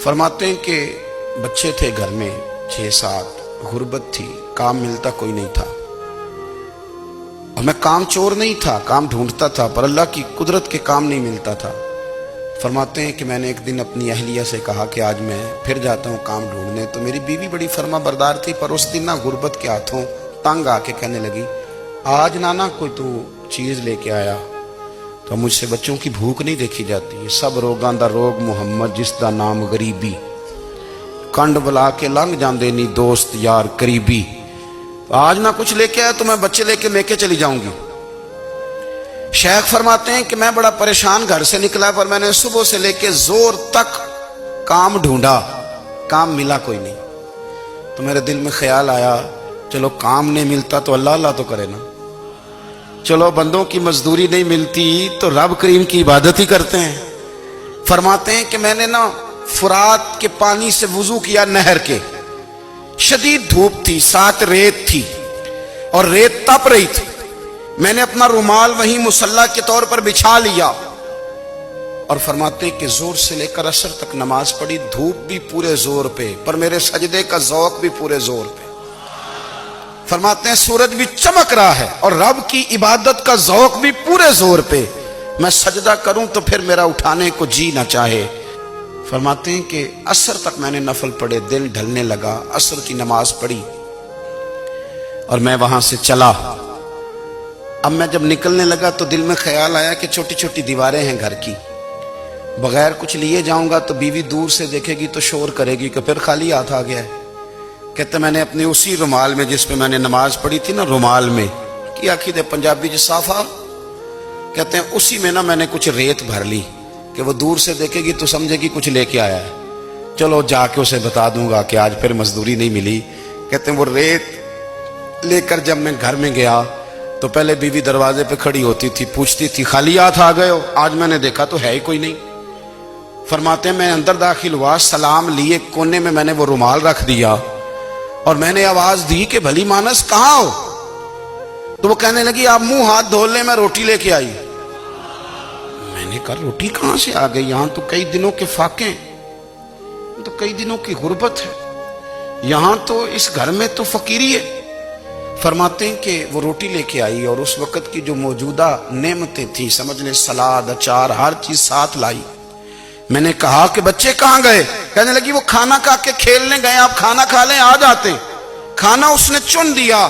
फरमाते हैं कि बच्चे थे घर में 6-7, गुर्बत थी, काम मिलता कोई नहीं था और मैं काम चोर नहीं था, काम ढूंढता था, पर अल्लाह की कुदरत के काम नहीं मिलता था। फरमाते हैं कि मैंने एक दिन अपनी अहलिया से कहा कि आज मैं फिर जाता हूँ काम ढूंढने, तो मेरी बीवी बड़ी फर्मा बरदार थी, पर उस दिन ना गुर्बत के हाथों तंग आके कहने लगी, आज नाना कोई तू चीज़ लेके आया, तो मुझसे बच्चों की भूख नहीं देखी जाती है। सब रोगां दा रोग मुहम्मद जिसदा नाम गरीबी, कंड बुला के लंघ जांदे नी दोस्त यार करीबी। आज ना कुछ लेके आया तो मैं बच्चे लेके मेके चली जाऊंगी। शेख फरमाते हैं कि मैं बड़ा परेशान घर से निकला, पर मैंने सुबह से लेके जोर तक काम ढूंढा, काम मिला कोई नहीं। तो मेरे दिल में ख्याल आया, चलो काम नहीं मिलता तो अल्लाह अल्लाह तो करे ना, चलो बंदों की मजदूरी नहीं मिलती तो रब करीम की इबादत ही करते हैं। फरमाते हैं कि मैंने ना फुरात के पानी से वुजू किया, नहर के, शदीद धूप थी, साथ रेत थी और रेत तप रही थी। मैंने अपना रुमाल वहीं मुसल्ला के तौर पर बिछा लिया और फरमाते हैं कि जोर से लेकर असर तक नमाज पढ़ी, धूप भी पूरे जोर पे, पर मेरे सजदे का ज़ौक़ भी पूरे जोर पे। फरमाते हैं सूरज भी चमक रहा है और रब की इबादत का ज़ौक़ भी पूरे जोर पे। मैं सजदा करूं तो फिर मेरा उठाने को जी ना चाहे। फरमाते हैं कि असर तक मैंने नफल पढ़े, दिल ढलने लगा, असर की नमाज पढ़ी और मैं वहां से चला। अब मैं जब निकलने लगा तो दिल में ख्याल आया कि छोटी छोटी दीवारें हैं घर की, बगैर कुछ लिए जाऊंगा तो बीवी दूर से देखेगी तो शोर करेगी कि फिर खाली हाथ आ गया है। कहते मैंने अपने उसी रुमाल में जिस पे मैंने नमाज पढ़ी थी ना, रुमाल में की आखी दे पंजाबी च साफा, कहते हैं उसी में ना मैंने कुछ रेत भर ली कि वो दूर से देखेगी तो समझेगी कुछ लेके आया है, चलो जाके उसे बता दूंगा कि आज फिर मजदूरी नहीं मिली। कहते हैं वो रेत लेकर जब मैं घर में गया तो पहले बीवी दरवाजे पे खड़ी होती थी, पूछती थी खाली हाथ आ गए हो? आज मैंने देखा तो है ही कोई नहीं। फरमाते हैं मैं अंदर दाखिल हुआ, सलाम लिए, कोने में मैंने वो रुमाल रख दिया और मैंने आवाज दी कि भली मानस कहाँ हो? तो वो कहने लगी आप मुंह हाथ धो ले, मैं रोटी लेके आई। मैंने कहा रोटी कहां से आ गई? यहां तो कई दिनों के फाके, तो कई दिनों की गुर्बत है, यहां तो इस घर में तो फकीरी है। फरमाते हैं कि वो रोटी लेके आई और उस वक्त की जो मौजूदा नेमतें थी, समझ ले सलाद अचार हर चीज साथ लाई। मैंने कहा कि बच्चे कहाँ गए? कहने लगी वो खाना खा के खेलने गए, आप खाना खा लें आ जाते। खाना उसने चुन दिया।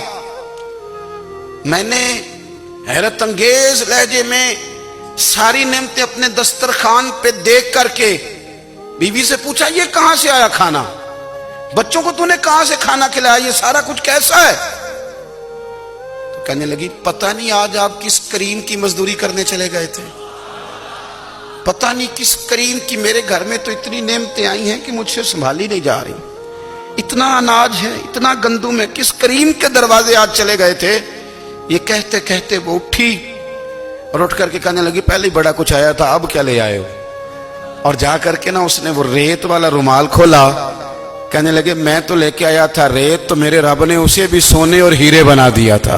मैंने हैरत अंगेज लहजे में सारी नेमतें अपने दस्तरखान पे देख करके बीवी से पूछा ये कहां से आया खाना? बच्चों को तूने कहां से खाना खिलाया? ये सारा कुछ कैसा है? तो कहने लगी पता नहीं आज आप किस करीम की मजदूरी करने चले गए थे, पता नहीं किस करीम की, मेरे घर में तो इतनी नेमतें आई हैं कि मुझसे संभाली नहीं जा रही, इतना अनाज है, इतना गंदुम है, किस करीम के दरवाजे आज चले गए थे? ये कहते कहते वो उठी और उठ करके कहने लगी पहले ही बड़ा कुछ आया था, अब क्या ले आए हो? और जा करके ना उसने वो रेत वाला रुमाल खोला, कहने लगे मैं तो लेके आया था रेत, तो मेरे रब ने उसे भी सोने और हीरे बना दिया था।